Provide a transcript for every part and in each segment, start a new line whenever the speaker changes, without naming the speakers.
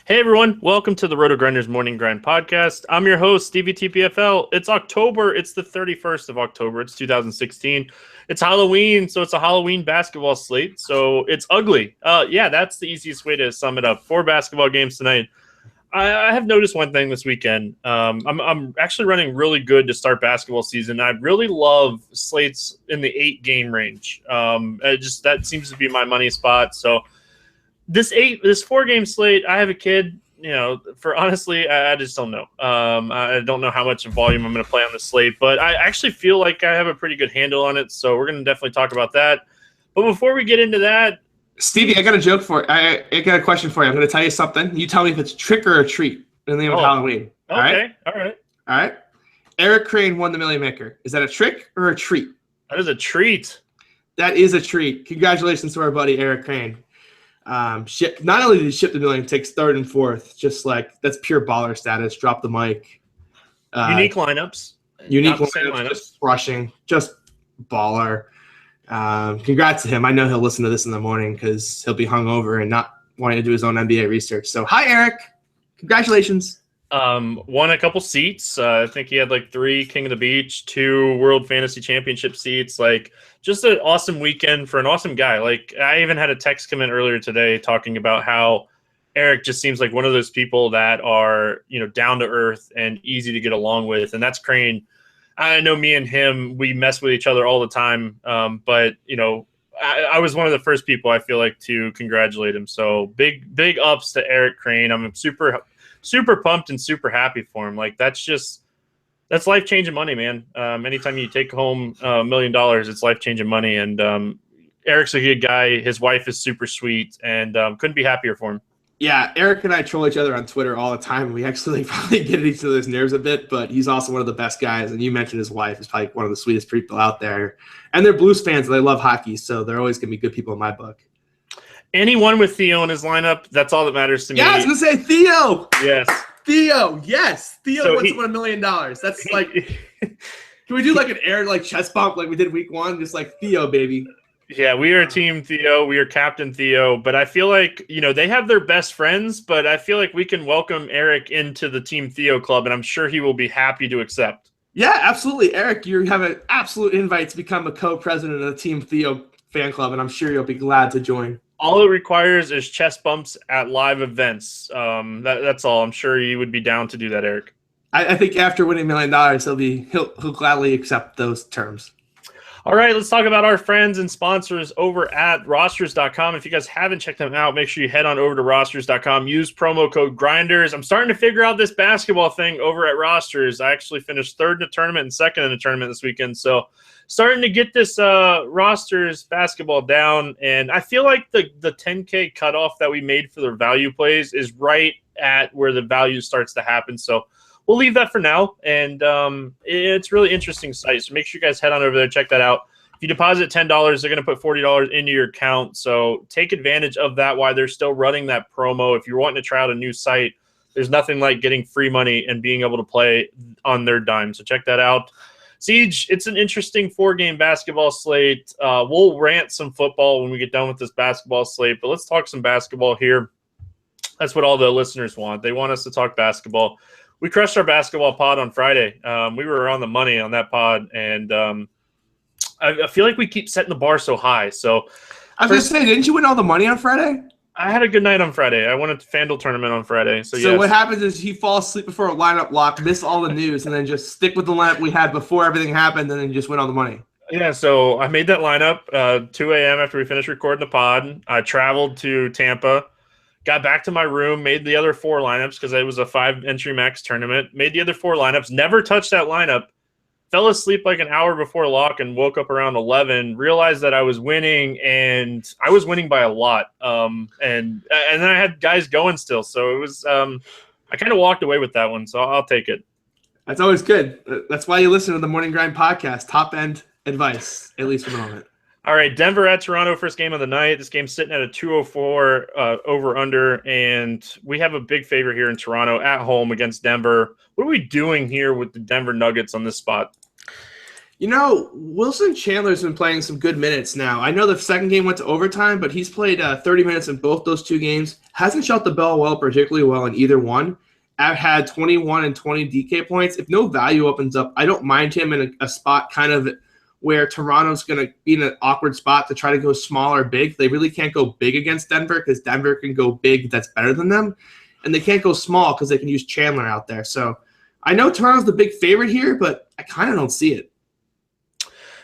Hey everyone, welcome to the Roto Grinders Morning Grind Podcast. I'm your host, Stevie TPFL. It's October. It's the 31st of October. It's 2016. It's Halloween, so it's a Halloween basketball slate. So it's ugly. Yeah, that's the easiest way to sum it up. 4 basketball games tonight. I have noticed one thing this weekend. I'm actually running really good to start basketball season. I really love slates in the 8-game range. That seems to be my money spot. So this 4-game slate, I have a kid. For honestly, I just don't know. I don't know how much volume I'm going to play on the slate, but I actually feel like I have a pretty good handle on it. So we're going to definitely talk about that. But before we get into that,
Stevie, I got a joke for you. I got a question for you. I'm going to tell you something. You tell me if it's trick or a treat in the name of Halloween.
Okay. All right.
All right. Eric Crane won the Million Maker. Is that a trick or a treat?
That is a treat.
That is a treat. Congratulations to our buddy Eric Crane. Not only did he ship the million, takes third and fourth, just like that's pure baller status. Drop the mic.
Unique lineups.
Unique lineups. Just crushing. Just baller. Congrats to him. I know he'll listen to this in the morning because he'll be hungover and not wanting to do his own NBA research. So, hi, Eric. Congratulations.
Won a couple seats. I think he had like 3 King of the Beach, 2 World Fantasy Championship seats. Like, just an awesome weekend for an awesome guy. Like, I even had a text come in earlier today talking about how Eric just seems like one of those people that are, down to earth and easy to get along with. And that's Crane. I know me and him, we mess with each other all the time. But I was one of the first people I feel like to congratulate him. So big ups to Eric Crane. I'm super pumped and super happy for him. Like that's life-changing money, man. Anytime you take home $1 million, it's life-changing money. And Eric's a good guy. His wife is super sweet, and couldn't be happier for him.
Yeah, Eric and I troll each other on Twitter all the time. We actually probably get at each other's nerves a bit, but he's also one of the best guys. And you mentioned his wife is probably one of the sweetest people out there. And they're Blues fans, and they love hockey, so they're always going to be good people in my book.
Anyone with Theo in his lineup, that's all that matters to me.
Yeah, I was going to say Theo.
Yes.
Theo, yes. Theo wants to win $1 million. That's like, can we do like an air like chest bump like we did week 1? Just like Theo, baby.
Yeah, we are Team Theo. We are Captain Theo. But I feel like, they have their best friends, but I feel like we can welcome Eric into the Team Theo club, and I'm sure he will be happy to accept.
Yeah, absolutely. Eric, you have an absolute invite to become a co-president of the Team Theo fan club, and I'm sure you'll be glad to join.
All it requires is chest bumps at live events. That's all. I'm sure you would be down to do that, Eric.
I think after winning $1 million, he'll gladly accept those terms.
All right, let's talk about our friends and sponsors over at rosters.com. If you guys haven't checked them out, make sure you head on over to rosters.com. Use promo code Grinders. I'm starting to figure out this basketball thing over at Rosters. I actually finished 3rd in the tournament and 2nd in the tournament this weekend. So starting to get this Rosters basketball down. And I feel like the 10K cutoff that we made for the value plays is right at where the value starts to happen. So we'll leave that for now, and it's really interesting site. So make sure you guys head on over there, check that out. If you deposit $10, they're going to put $40 into your account. So take advantage of that while they're still running that promo. If you're wanting to try out a new site, there's nothing like getting free money and being able to play on their dime. So check that out. Siege, it's an interesting 4-game basketball slate. We'll rant some football when we get done with this basketball slate, but let's talk some basketball here. That's what all the listeners want. They want us to talk basketball. We crushed our basketball pod on Friday. We were on the money on that pod, and I feel like we keep setting the bar so high. So
I was going to say, didn't you win all the money on Friday?
I had a good night on Friday. I won a FanDuel tournament on Friday. So yes.
What happens is he falls asleep before a lineup lock, miss all the news, and then just stick with the lineup we had before everything happened, and then just win all the money.
Yeah, so I made that lineup 2 a.m. after we finished recording the pod. I traveled to Tampa. Got back to my room, made the other 4 lineups because it was a 5-entry max tournament. Made the other 4 lineups, never touched that lineup. Fell asleep like an hour before lock and woke up around 11. Realized that I was winning, and I was winning by a lot. And then I had guys going still, so it was. I kind of walked away with that one, so I'll take it.
That's always good. That's why you listen to the Morning Grind podcast. Top end advice, at least for the moment.
All right, Denver at Toronto, first game of the night. This game's sitting at a 204 over-under, and we have a big favorite here in Toronto at home against Denver. What are we doing here with the Denver Nuggets on this spot?
Wilson Chandler's been playing some good minutes now. I know the second game went to overtime, but he's played 30 minutes in both those two games. Hasn't shot the ball particularly well in either one. I've had 21 and 20 DK points. If no value opens up, I don't mind him in a spot kind of where Toronto's going to be in an awkward spot to try to go small or big. They really can't go big against Denver because Denver can go big that's better than them. And they can't go small because they can use Chandler out there. So I know Toronto's the big favorite here, but I kind of don't see it.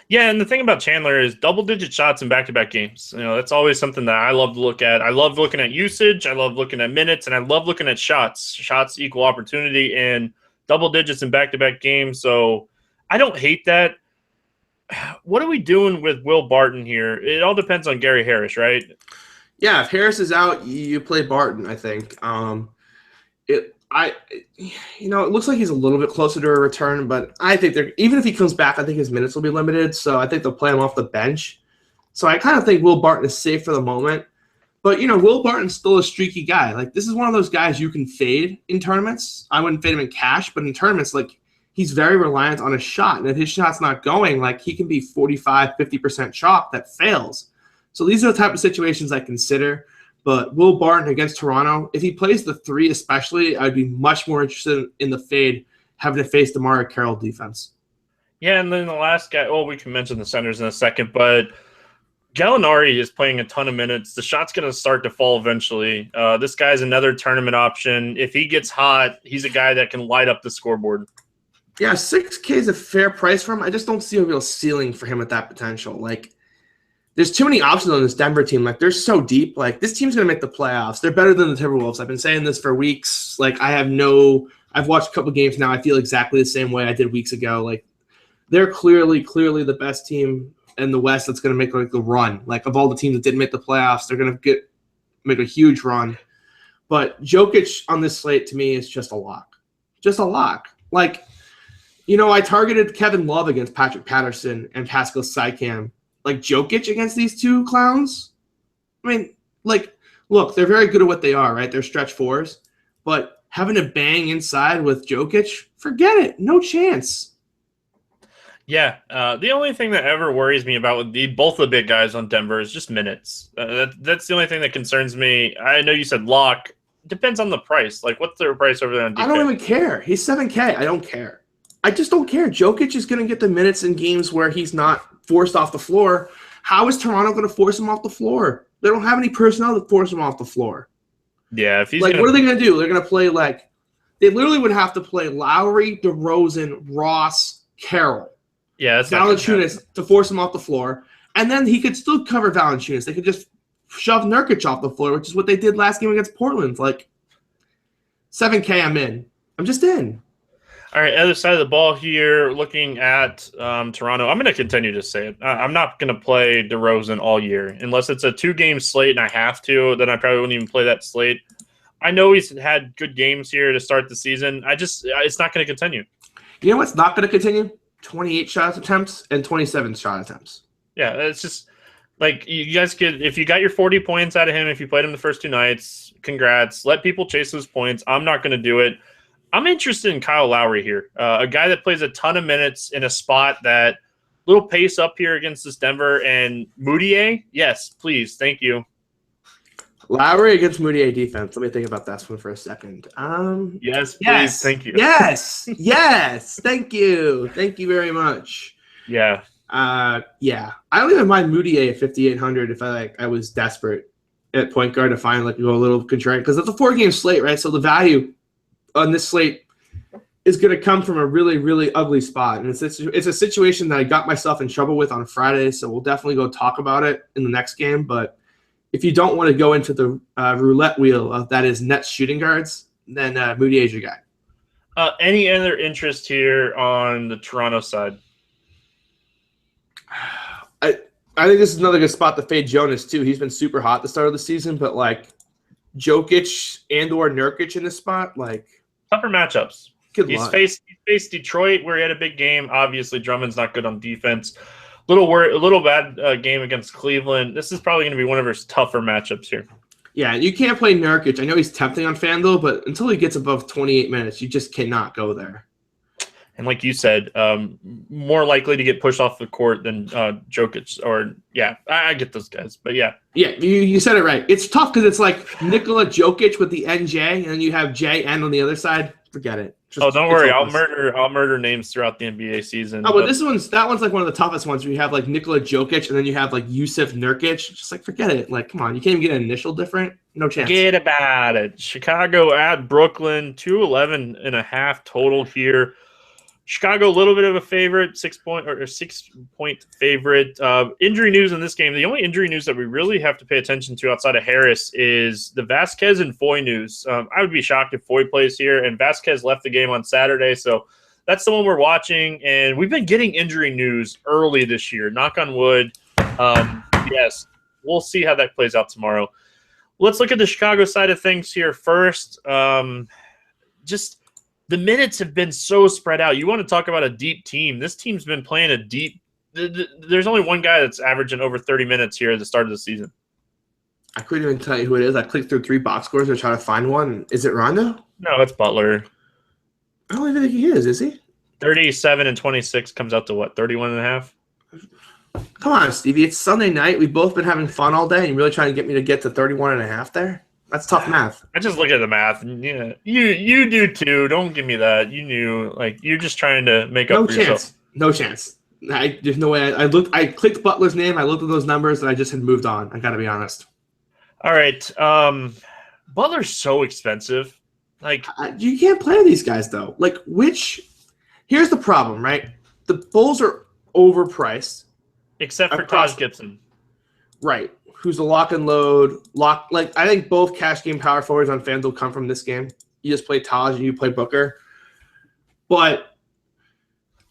Yeah, and the thing about Chandler is double-digit shots in back-to-back games. That's always something that I love to look at. I love looking at usage. I love looking at minutes, and I love looking at shots. Shots equal opportunity and double digits in back-to-back games. So I don't hate that. What are we doing with Will Barton here? It all depends on Gary Harris, right?
Yeah, if Harris is out, you play Barton, I think. It looks like he's a little bit closer to a return, but I think even if he comes back, I think his minutes will be limited. So I think they'll play him off the bench. So I kind of think Will Barton is safe for the moment. But, Will Barton's still a streaky guy. Like, this is one of those guys you can fade in tournaments. I wouldn't fade him in cash, but in tournaments, like, he's very reliant on his shot. And if his shot's not going, like, he can be 45, 50% chalk that fails. So these are the type of situations I consider. But Will Barton against Toronto, if he plays the three especially, I'd be much more interested in the fade having to face the DeMarre Carroll defense.
Yeah, and then the last guy, we can mention the centers in a second, but Gallinari is playing a ton of minutes. The shot's going to start to fall eventually. This guy's another tournament option. If he gets hot, he's a guy that can light up the scoreboard.
Yeah, $6K is a fair price for him. I just don't see a real ceiling for him at that potential. Like, there's too many options on this Denver team. Like, they're so deep. Like, this team's going to make the playoffs. They're better than the Timberwolves. I've been saying this for weeks. Like, I've watched a couple games now. I feel exactly the same way I did weeks ago. Like, they're clearly the best team in the West that's going to make, like, the run. Like, of all the teams that didn't make the playoffs, they're going to make a huge run. But Jokic on this slate, to me, is just a lock. Just a lock. Like, I targeted Kevin Love against Patrick Patterson and Pascal Siakam. Like, Jokic against these two clowns? I mean, like, look, they're very good at what they are, right? They're stretch fours. But having to bang inside with Jokic, forget it. No chance.
Yeah. The only thing that ever worries me about both the big guys on Denver is just minutes. That's the only thing that concerns me. I know you said lock. Depends on the price. Like, what's their price over there on DK?
I don't even care. He's 7K. I don't care. I just don't care. Jokic is going to get the minutes in games where he's not forced off the floor. How is Toronto going to force him off the floor? They don't have any personnel to force him off the floor.
Yeah, if he's
what are they going to do? They're going to play they literally would have to play Lowry, DeRozan, Ross, Carroll.
Yeah, that's
Valanciunas to force him off the floor, and then he could still cover Valanciunas. They could just shove Nurkic off the floor, which is what they did last game against Portland. Like, 7K, I'm in. I'm just in.
All right, other side of the ball here, looking at Toronto. I'm going to continue to say it. I'm not going to play DeRozan all year. Unless it's a 2-game slate and I have to, then I probably wouldn't even play that slate. I know he's had good games here to start the season. It's not going to continue.
You know what's not going to continue? 28 shot attempts and 27 shot attempts.
Yeah, it's just like you guys could, if you got your 40 points out of him, if you played him the first 2 nights, congrats. Let people chase those points. I'm not going to do it. I'm interested in Kyle Lowry here, a guy that plays a ton of minutes in a spot that little pace up here against this Denver and Moutier. Yes, please. Thank you.
Lowry against Moutier defense. Let me think about that one for a second.
Yes, please. Thank you.
Yes. Yes. Thank you. Thank you very much.
Yeah.
Yeah. I don't even mind Moutier at 5,800 if I was desperate at point guard to find go a little contrarian because it's a 4-game slate, right? So the value on this slate is going to come from a really, really ugly spot. And it's a situation that I got myself in trouble with on Friday, so we'll definitely go talk about it in the next game. But if you don't want to go into the roulette wheel of that is Nets shooting guards, then Moutier is your guy.
Any other interest here on the Toronto side?
I think this is another good spot to fade Jonas, too. He's been super hot at the start of the season, but, Jokic and or Nurkic in this spot,
tougher matchups.
He's
faced Detroit where he had a big game. Obviously, Drummond's not good on defense. A little bad game against Cleveland. This is probably going to be one of his tougher matchups here.
Yeah, you can't play Nurkic. I know he's tempting on FanDuel, but until he gets above 28 minutes, you just cannot go there.
And like you said, more likely to get pushed off the court than Jokic. Or I get those guys, but yeah.
Yeah, you said it right. It's tough because it's like Nikola Jokic with the NJ, and then you have JN on the other side. Forget it.
Don't worry, I'll murder names throughout the NBA season.
Oh, but that one's like one of the toughest ones where you have like Nikola Jokic, and then you have like Yusuf Nurkic. Just like forget it. Like, come on, you can't even get an initial different. No chance.
Forget about it. Chicago at Brooklyn, 211.5 total here. Chicago, a little bit of a favorite, 6-point favorite. Injury news in this game. The only injury news that we really have to pay attention to outside of Harris is the Vasquez and Foy news. I would be shocked if Foy plays here, and Vasquez left the game on Saturday, so that's the one we're watching. And we've been getting injury news early this year. Knock on wood. Yes, we'll see how that plays out tomorrow. Let's look at the Chicago side of things here first. The minutes have been so spread out. You want to talk about a deep team. This team's been playing a deep – there's only one guy that's averaging over 30 minutes here at the start of the season.
I couldn't even tell you who it is. I clicked through 3 box scores to try to find one. Is it Rondo?
No, it's Butler.
I don't even think he is he?
37 and 26 comes out to what, 31.5?
Come on, Stevie. It's Sunday night. We've both been having fun all day, and you're really trying to get me to get to 31.5 there? That's tough math.
I just look at the math, and yeah, you do too. Don't give me that. You knew, like you're just trying to make up for yourself.
No chance. There's no way. I clicked Butler's name. I looked at those numbers, and I just had moved on. I got to be honest.
All right, Butler's so expensive. Like
you can't play these guys though. Like here's the problem, right? The Bulls are overpriced,
except for Taj Gibson.
Right. Who's a lock and load I think both cash game power forwards on FanDuel come from this game. You just play Taj and you play Booker. But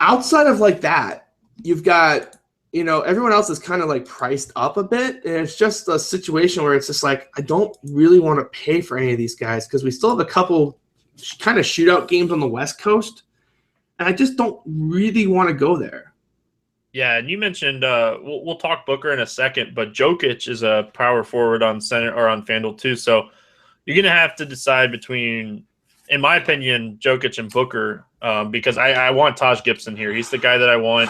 outside of like that, you've got, everyone else is kind of like priced up a bit. And it's just a situation where it's just like, I don't really want to pay for any of these guys because we still have a couple kind of shootout games on the West Coast. And I just don't really want to go there.
Yeah, and you mentioned we'll talk Booker in a second, but Jokic is a power forward on center or on FanDuel too. So you're gonna have to decide between, in my opinion, Jokic and Booker because I want Taj Gibson here. He's the guy that I want.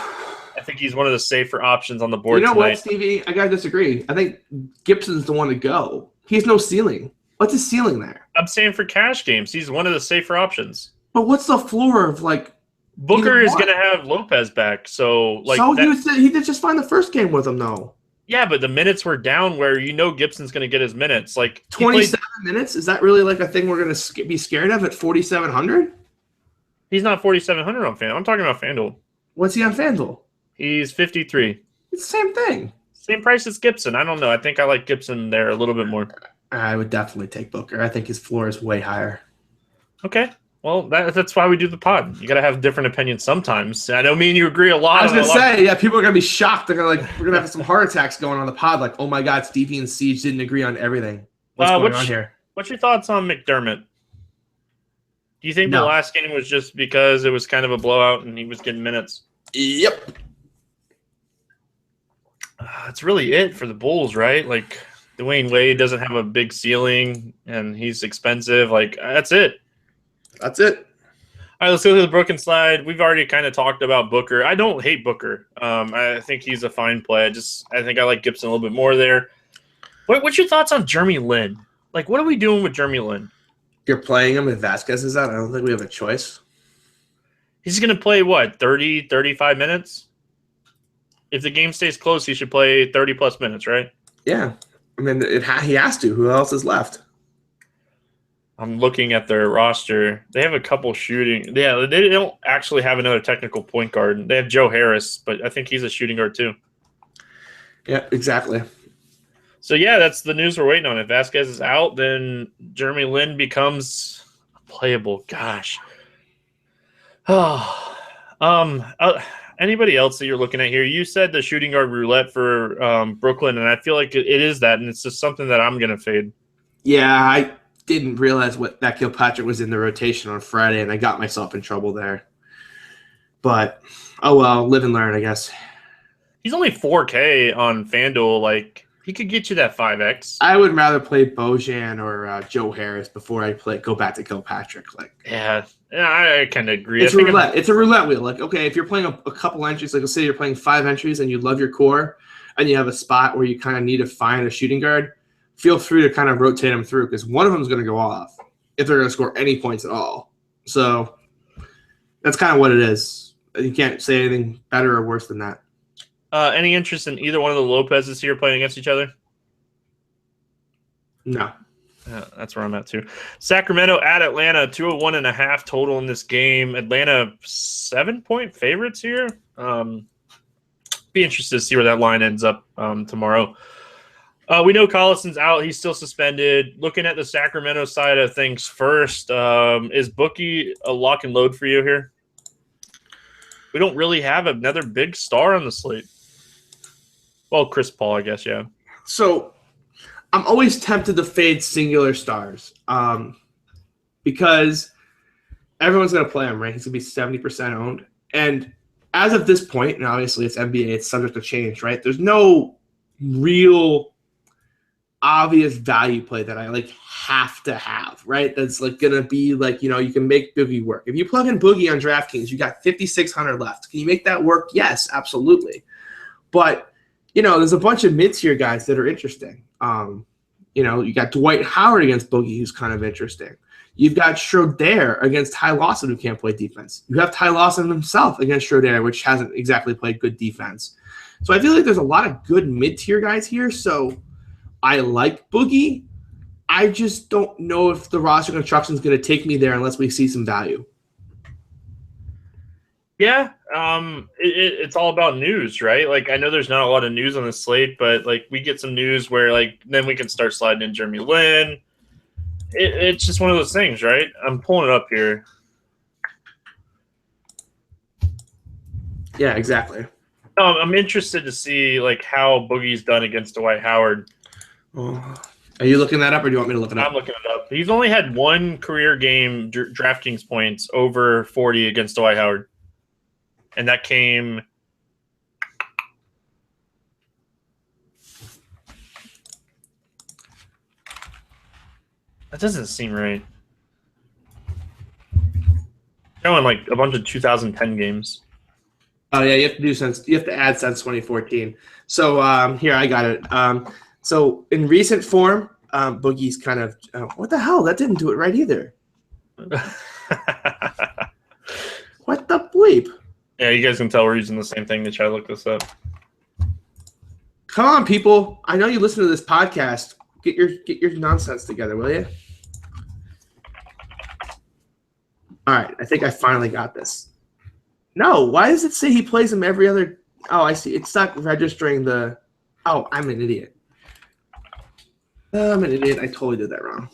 I think he's one of the safer options on the board.
You know
tonight.
What, Stevie? I gotta disagree. I think Gibson's the one to go. He has no ceiling. What's his ceiling there?
I'm saying for cash games, he's one of the safer options.
But what's the floor of like?
Booker is going to have Lopez back, so
he did just fine the first game with him, though.
Yeah, but the minutes were down where Gibson's going to get his minutes. Like
27 minutes? Is that really like a thing we're going to be scared of at 4,700?
He's not 4,700 on FanDuel. I'm talking about FanDuel.
What's he on FanDuel?
He's 53.
It's the same thing.
Same price as Gibson. I don't know. I think I like Gibson there a little bit more.
I would definitely take Booker. I think his floor is way higher.
Okay. Well, that's why we do the pod. You got to have different opinions sometimes. I know me and you agree a lot.
I was going to say, people are going to be shocked. They're going to we're going to have some heart attacks going on the pod. Like, oh my God, Stevie and Siege didn't agree on everything. What's going on here?
What's your thoughts on McDermott? Do you think the last game was just because it was kind of a blowout and he was getting minutes?
Yep.
That's really it for the Bulls, right? Like, Dwayne Wade doesn't have a big ceiling and he's expensive. Like, that's it.
That's it.
All right, let's go to the Brooklyn slide. We've already kind of talked about Booker. I don't hate Booker. I think he's a fine play. I think I like Gibson a little bit more there. What's your thoughts on Jeremy Lin? Like, what are we doing with Jeremy Lin?
You're playing him if Vasquez is out? I don't think we have a choice.
He's going to play, 30, 35 minutes? If the game stays close, he should play 30-plus minutes, right?
Yeah. I mean, he has to. Who else is left?
I'm looking at their roster. They have a couple shooting. Yeah, they don't actually have another technical point guard. They have Joe Harris, but I think he's a shooting guard too.
Yeah, exactly.
So, yeah, that's the news we're waiting on. If Vasquez is out, then Jeremy Lin becomes playable. Gosh. Oh, anybody else that you're looking at here? You said the shooting guard roulette for Brooklyn, and I feel like it is that, and it's just something that I'm going to fade.
Yeah, I didn't realize that Kilpatrick was in the rotation on Friday, and I got myself in trouble there. But, oh well, live and learn, I guess.
He's only $4K on FanDuel. Like, He could get you that 5x.
I would rather play Bojan or Joe Harris before I go back to Kilpatrick. Like,
Yeah, I kind of agree.
it's a roulette. It's a roulette wheel. Like, okay, if you're playing a couple entries, like let's say you're playing 5 entries and you love your core, and you have a spot where you kind of need to find a shooting guard, feel free to kind of rotate them through because one of them is going to go off if they're going to score any points at all. So that's kind of what it is. You can't say anything better or worse than that.
Any interest in either one of the Lopez's here playing against each other?
No.
That's where I'm at too. Sacramento at Atlanta, 201.5 total in this game. Atlanta 7-point favorites here. Be interested to see where that line ends up tomorrow. We know Collison's out. He's still suspended. Looking at the Sacramento side of things first, is Boogie a lock and load for you here? We don't really have another big star on the slate. Well, Chris Paul, I guess, yeah.
So I'm always tempted to fade singular stars because everyone's going to play him, right? He's going to be 70% owned. And as of this point, and obviously it's NBA, it's subject to change, right? There's no real obvious value play that I have to have, right? That's gonna be you can make Boogie work. If you plug in Boogie on DraftKings, you got 5,600 left. Can you make that work? Yes, absolutely. But there's a bunch of mid-tier guys that are interesting. You got Dwight Howard against Boogie, who's kind of interesting. You've got Schroeder against Ty Lawson, who can't play defense. You have Ty Lawson himself against Schroeder, which hasn't exactly played good defense. So I feel like there's a lot of good mid-tier guys here. So I like Boogie. I just don't know if the roster construction is going to take me there unless we see some value.
Yeah, it's all about news, right? I know there's not a lot of news on the slate, but we get some news where then we can start sliding in Jeremy Lin. It's just one of those things, right? I'm pulling it up here.
Yeah, exactly.
I'm interested to see how Boogie's done against Dwight Howard.
Oh. Are you looking that up, or do you want me to look it up?
I'm looking it up. He's only had one career game DraftKings points over 40 against Dwight Howard, and that came. That doesn't seem right. Showing a bunch of 2010 games.
Oh yeah, you have to add since 2014. So here I got it. So in recent form, Boogie's kind of what the hell? That didn't do it right either. What the bleep?
Yeah, you guys can tell we're using the same thing to try to look this up.
Come on, people! I know you listen to this podcast. Get your nonsense together, will you? All right, I think I finally got this. No, why does it say he plays him every other? Oh, I see. It's not registering the. Oh, I'm an idiot. I'm an idiot. I totally did that wrong.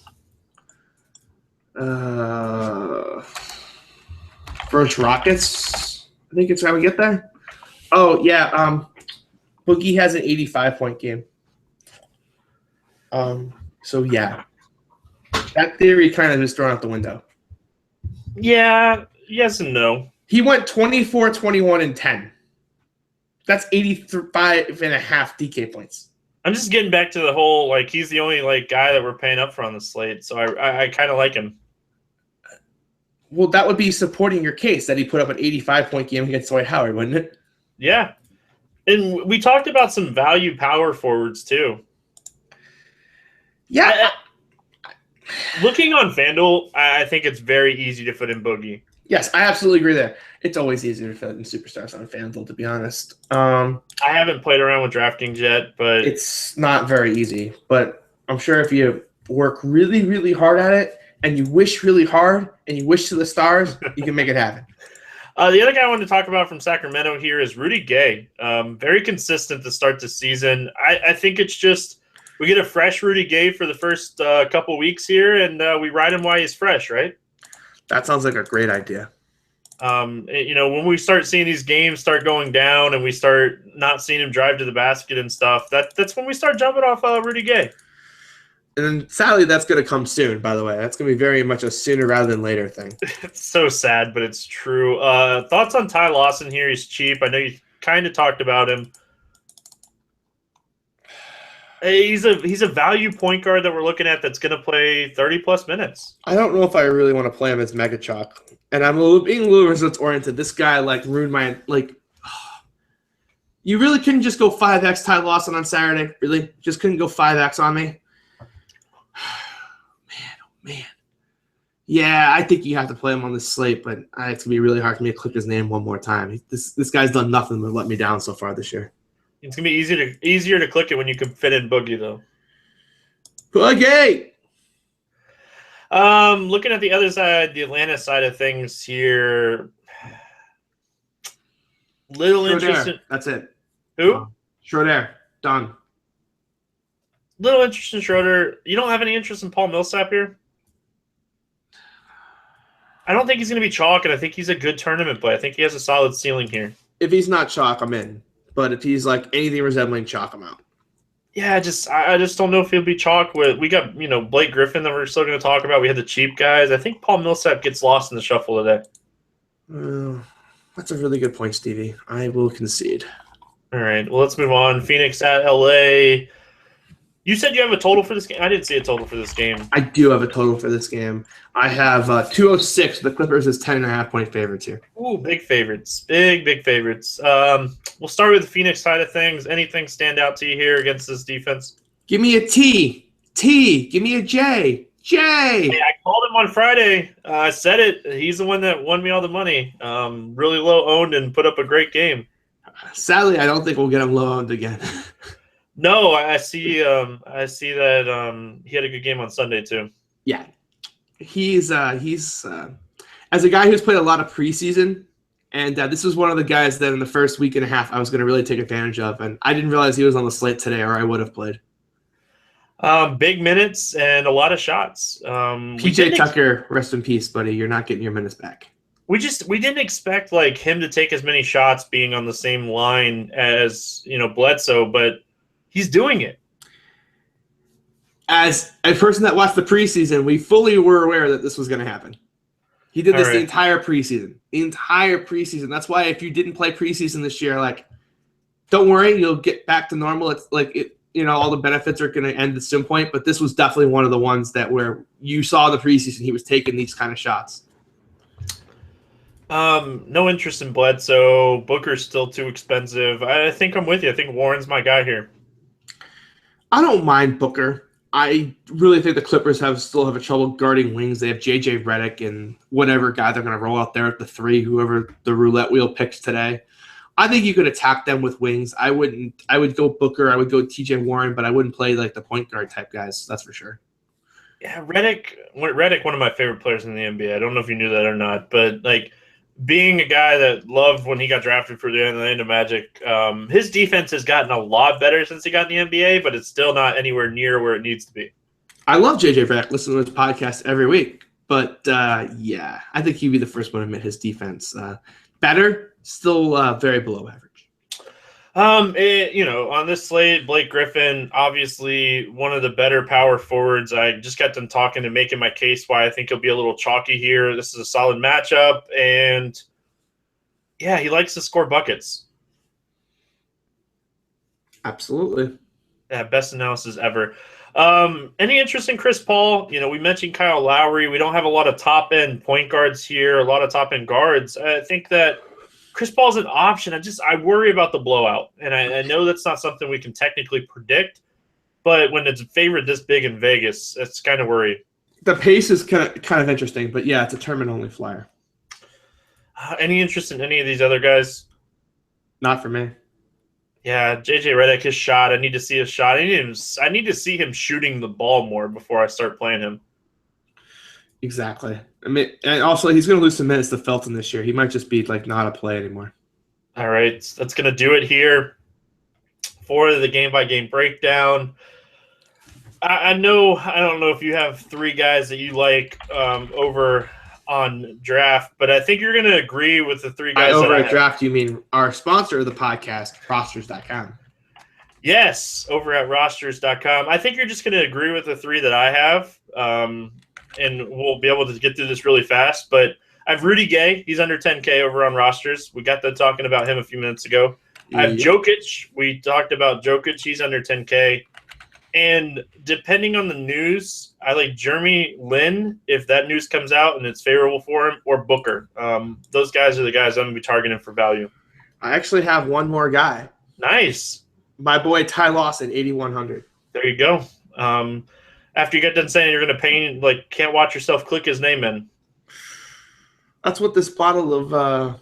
First Rockets. I think it's how we get there. Oh yeah. Boogie has an 85-point game. So yeah, that theory kind of is thrown out the window.
Yeah. Yes and no.
He went 24, 21, and 10. That's 85 and a half DK points.
I'm just getting back to the whole he's the only guy that we're paying up for on the slate, so I kind of like him.
Well, that would be supporting your case that he put up an 85-point game against Dwight Howard, wouldn't it?
Yeah, and we talked about some value power forwards too.
Yeah.
Looking on FanDuel, I think it's very easy to fit in Boogie.
Yes, I absolutely agree there. It's always easier to fit in superstars on FanDuel, to be honest.
I haven't played around with DraftKings yet, but
it's not very easy. But I'm sure if you work really, really hard at it, and you wish really hard, and you wish to the stars, you can make it happen.
The other guy I wanted to talk about from Sacramento here is Rudy Gay. Very consistent to start the season. I think it's just we get a fresh Rudy Gay for the first couple weeks here, and we ride him while he's fresh, right?
That sounds like a great idea.
When we start seeing these games start going down and we start not seeing him drive to the basket and stuff, that's when we start jumping off Rudy Gay.
And sadly, that's going to come soon, by the way. That's going to be very much a sooner rather than later thing.
It's so sad, but it's true. Thoughts on Ty Lawson here? He's cheap. I know you kind of talked about him. He's a value point guard that we're looking at that's going to play 30-plus minutes.
I don't know if I really want to play him as Mega Chalk. And I'm being a little results oriented. This guy ruined my You really couldn't just go 5x Ty Lawson on Saturday? Really? Just couldn't go 5x on me? Man. Yeah, I think you have to play him on this slate, but it's going to be really hard for me to click his name one more time. This guy's done nothing but let me down so far this year.
It's going to be easier to click it when you can fit in Boogie, though.
Boogie!
Looking at the other side, the Atlanta side of things here. Little interesting.
That's it.
Who?
Schroeder. Done.
Little interest in Schroeder. You don't have any interest in Paul Millsap here? I don't think he's going to be chalk, and I think he's a good tournament play. I think he has a solid ceiling here.
If he's not chalk, I'm in. But if he's anything resembling chalk, I'm out.
Yeah, I just don't know if he'll be chalk. We got Blake Griffin that we're still going to talk about. We had the cheap guys. I think Paul Millsap gets lost in the shuffle today.
That's a really good point, Stevie. I will concede.
All right, well, let's move on. Phoenix at LA. You said you have a total for this game? I didn't see a total for this game.
I do have a total for this game. I have 206. The Clippers is 10.5-point favorites here.
Ooh, big favorites. Big favorites. We'll start with the Phoenix side of things. Anything stand out to you here against this defense?
Give me a T. Give me a J.
Hey, I called him on Friday. I said it. He's the one that won me all the money. Really low owned and put up a great game.
Sadly, I don't think we'll get him low owned again.
No, I see that he had a good game on Sunday too.
Yeah, he's as a guy who's played a lot of preseason, and this was one of the guys that in the first week and a half I was going to really take advantage of, and I didn't realize he was on the slate today, or I would have played.
Big minutes and a lot of shots.
PJ Tucker, rest in peace, buddy. You're not getting your minutes back.
We didn't expect him to take as many shots being on the same line as Bledsoe, but he's doing it. As
a person that watched the preseason, we fully were aware that this was going to happen. He did this the entire preseason. That's why if you didn't play preseason this year, don't worry, you'll get back to normal. It's all the benefits are going to end at some point, but this was definitely one of the ones that where you saw the preseason, he was taking these kind of shots.
No interest in Bledsoe. Booker's still too expensive. I think I'm with you. I think Warren's my guy here.
I don't mind Booker. I really think the Clippers still have a trouble guarding wings. They have JJ Redick and whatever guy they're going to roll out there at the 3, whoever the roulette wheel picks today. I think you could attack them with wings. I would go Booker. I would go TJ Warren, but I wouldn't play the point guard type guys. That's for sure.
Yeah, Redick, one of my favorite players in the NBA. I don't know if you knew that or not, but being a guy that loved when he got drafted for the Orlando Magic, his defense has gotten a lot better since he got in the NBA, but it's still not anywhere near where it needs to be.
I love JJ Redick. Listen to his podcast every week. But, yeah, I think he'd be the first one to admit his defense. Better, still very below average.
On this slate, Blake Griffin, obviously one of the better power forwards. I just got done talking and making my case why I think he'll be a little chalky here. This is a solid matchup, and yeah, he likes to score buckets.
Absolutely.
Yeah, best analysis ever. Any interest in Chris Paul? We mentioned Kyle Lowry. We don't have a lot of top-end point guards here, a lot of top-end guards. I think that Chris Paul's an option. I worry about the blowout, and I know that's not something we can technically predict, but when it's favored this big in Vegas, it's kind of worrying.
The pace is kind of interesting, but yeah, it's a tournament-only flyer.
Any interest in any of these other guys?
Not for me.
Yeah, JJ Redick, his shot. I need to see his shot. I need to see him shooting the ball more before I start playing him.
Exactly. I mean, and also he's going to lose some minutes to Felton this year. He might just be not a play anymore.
All right, that's going to do it here for the game-by-game breakdown. I don't know if you have 3 guys that you like over on Draft, but I think you're going to agree with the 3 guys.
Over at Draft, you mean our sponsor of the podcast, Rosters.com.
Yes, over at Rosters.com. I think you're just going to agree with the 3 that I have. And we'll be able to get through this really fast. But I have Rudy Gay. He's under 10K over on Rosters. We got done talking about him a few minutes ago. I have Jokic. We talked about Jokic. He's under 10K. And depending on the news, I like Jeremy Lin if that news comes out and it's favorable for him, or Booker. Those guys are the guys I'm going to be targeting for value.
I actually have one more guy.
Nice.
My boy Ty Lawson, 8,100.
There you go. After you get done saying you're going to pay, like, can't watch yourself click his name in.
That's what this bottle of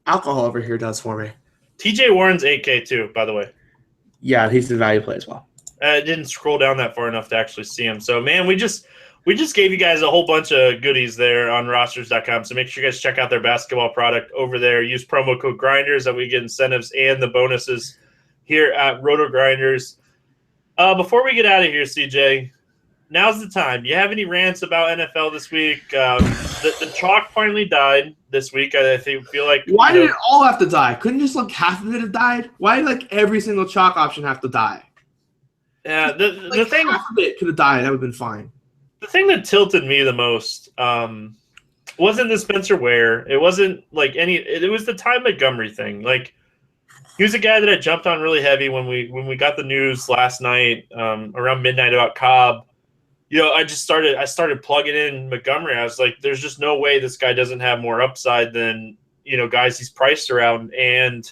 alcohol over here does for me.
TJ Warren's 8K too, by the way.
Yeah, he's the value play as well.
I didn't scroll down that far enough to actually see him. So, man, we just gave you guys a whole bunch of goodies there on rosters.com. So make sure you guys check out their basketball product over there. Use promo code Grinders that we get incentives and the bonuses here at Roto Grinders. Before we get out of here, CJ, now's the time. Do you have any rants about NFL this week? The chalk finally died this week. I feel like.
Why did it all have to die? Couldn't just like half of it have died? Why did like every single chalk option have to die?
Yeah, the thing,
half of it could have died. That would have been fine.
The thing that tilted me the most wasn't the Spencer Ware. It wasn't like it was the Ty Montgomery thing. Like, he was a guy that I jumped on really heavy when we got the news last night around midnight about Cobb. You know, I started plugging in Montgomery. I was like, there's just no way this guy doesn't have more upside than, you know, guys he's priced around. And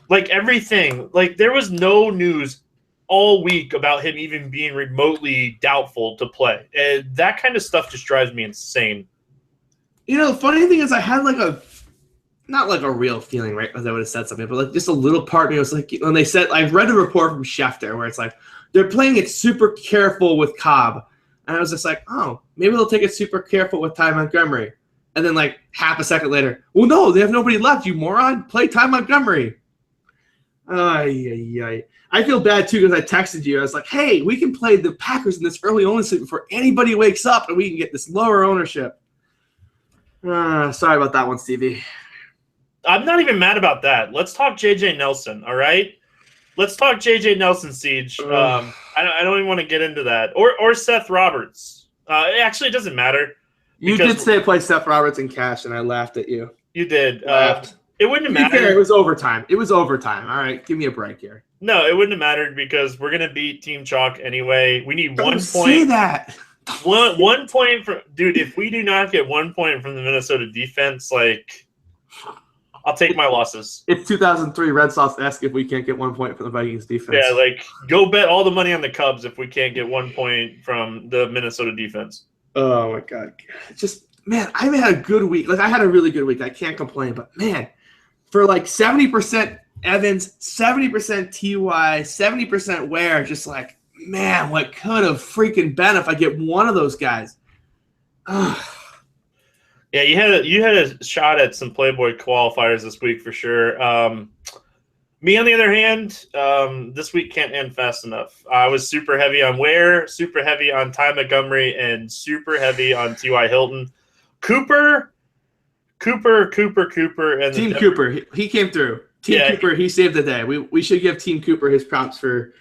like everything, like there was no news all week about him even being remotely doubtful to play. And that kind of stuff just drives me insane.
You know, the funny thing is I had like not like a real feeling, right? Because I would have said something, but like just a little part of me was like, when they said, I've read a report from Schefter where it's like, they're playing it super careful with Cobb. And I was just like, oh, maybe they'll take it super careful with Ty Montgomery. And then like half a second later, well, no, they have nobody left, you moron. Play Ty Montgomery. I feel bad, too, because I texted you. I was like, hey, we can play the Packers in this early ownership before anybody wakes up, and we can get this lower ownership. Sorry about that one, Stevie.
I'm not even mad about that. Let's talk J.J. Nelson, all right? Let's talk J.J. Nelson, Siege. I don't even want to get into that. Or Seth Roberts. Actually, it doesn't matter.
You did say play Seth Roberts in cash, and I laughed at you.
You did. It wouldn't have mattered.
Fair, it was overtime. All right, give me a break here.
No, it wouldn't have mattered because we're going to beat Team Chalk anyway. We need 1 point.
Say that.
1 point from – dude, if we do not get 1 point from the Minnesota defense, like, I'll take my losses.
It's 2003 Red Sox-esque if we can't get 1 point from the Vikings defense.
Yeah, like, go bet all the money on the Cubs if we can't get 1 point from the Minnesota defense.
Oh, my God. Just, man, I had a good week. Like, I had a really good week. I can't complain. But, man, for like 70% Evans, 70% TY, 70% Ware, just like, man, what could have freaking been if I get one of those guys? Ugh.
Yeah, you had a shot at some Playboy qualifiers this week for sure. Me, on the other hand, this week can't end fast enough. I was super heavy on Ware, super heavy on Ty Montgomery, and super heavy on T.Y. Hilton. Cooper, and
Team Cooper, he came through. Cooper, he saved the day. We should give Team Cooper his props for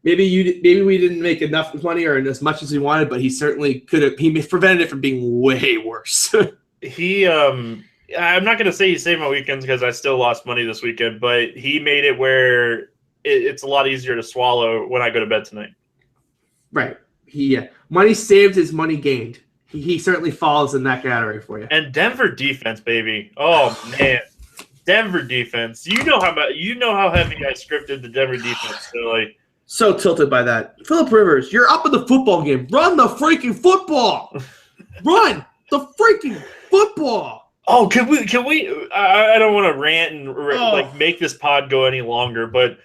maybe we didn't make enough money or as much as we wanted, but he certainly could have. He prevented it from being way worse.
I'm not going to say he saved my weekends because I still lost money this weekend, but he made it where it's a lot easier to swallow when I go to bed tonight.
Right. Money saved is money gained. He certainly falls in that category for you.
And Denver defense, baby. Oh man, Denver defense. You know how heavy I scripted the Denver defense.
So tilted by that. Phillip Rivers, you're up in the football game. Run the freaking football. Run the freaking football.
Oh, can we? I don't want to rant and make this pod go any longer, but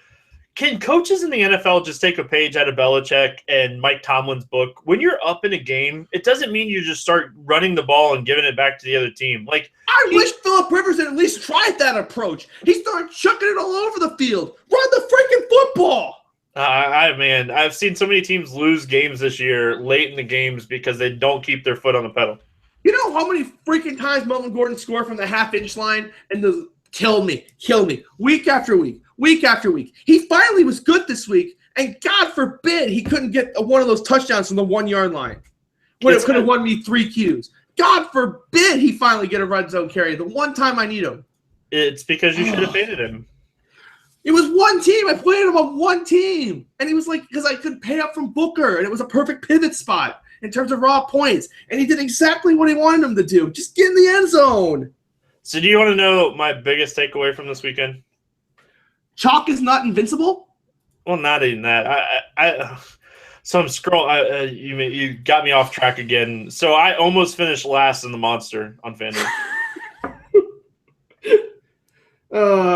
can coaches in the NFL just take a page out of Belichick and Mike Tomlin's book? When you're up in a game, it doesn't mean you just start running the ball and giving it back to the other team. Like,
I wish Phillip Rivers had at least tried that approach. He started chucking it all over the field. Run the freaking football.
I've seen so many teams lose games this year late in the games because they don't keep their foot on the pedal.
You know how many freaking times Melvin Gordon scored from the half-inch line and killed me, week after week. He finally was good this week, and God forbid he couldn't get one of those touchdowns from the 1 yard line when it could have won me 3 Qs. God forbid he finally get a red zone carry the one time I need him.
It's because you should have faded him.
It was one team. I played him on one team. And he was like, because I could pay up from Booker, and it was a perfect pivot spot in terms of raw points. And he did exactly what he wanted him to do. Just get in the end zone.
So do you want to know my biggest takeaway from this weekend?
Chalk is not invincible?
Well, not even that. So I'm scrolling. You got me off track again. So I almost finished last in the Monster on FanDuel.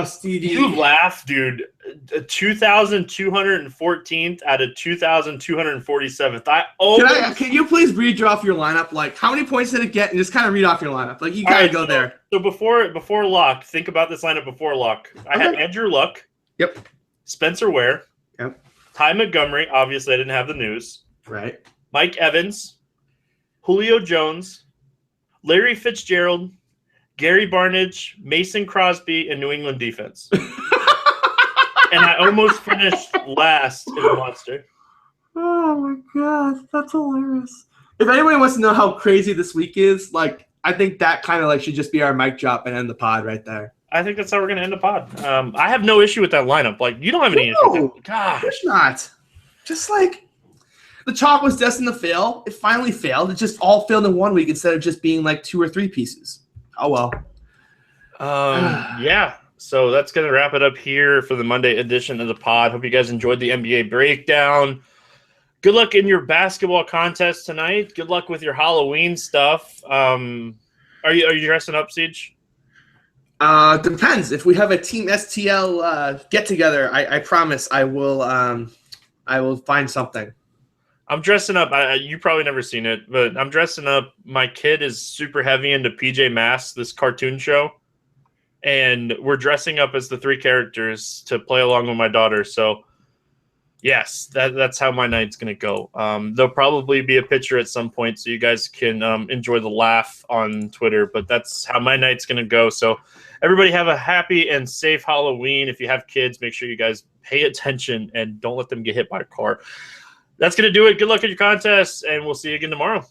Stevie.
You laugh, dude. 2,214th out of 2,247th.
Can you please read off your lineup? Like, how many points did it get? And just kind of read off your lineup. Like, you gotta go there.
So before Luck, think about this lineup before Luck. I had Andrew Luck.
Yep.
Spencer Ware.
Yep.
Ty Montgomery. Obviously, I didn't have the news.
Right.
Mike Evans. Julio Jones. Larry Fitzgerald. Gary Barnidge, Mason Crosby, and New England defense. And I almost finished last in the Monster.
Oh, my God. That's hilarious. If anybody wants to know how crazy this week is, like, I think that kind of like should just be our mic drop and end the pod right there.
I think that's how we're going to end the pod. I have no issue with that lineup. Like, you don't have any issue with that. Gosh.
It's not. Just like the chalk was destined to fail. It finally failed. It just all failed in 1 week instead of just being like 2 or 3 pieces. Oh, well.
Yeah. So that's going to wrap it up here for the Monday edition of the pod. Hope you guys enjoyed the NBA breakdown. Good luck in your basketball contest tonight. Good luck with your Halloween stuff. Are you dressing up, Siege?
Depends. If we have a Team STL get together, I promise I will find something.
I'm dressing up. You probably never seen it, but I'm dressing up. My kid is super heavy into PJ Masks, this cartoon show, and we're dressing up as the 3 characters to play along with my daughter. So, yes, that's how my night's going to go. There'll probably be a picture at some point so you guys can enjoy the laugh on Twitter, but that's how my night's going to go. So, everybody have a happy and safe Halloween. If you have kids, make sure you guys pay attention and don't let them get hit by a car. That's going to do it. Good luck at your contest, and we'll see you again tomorrow.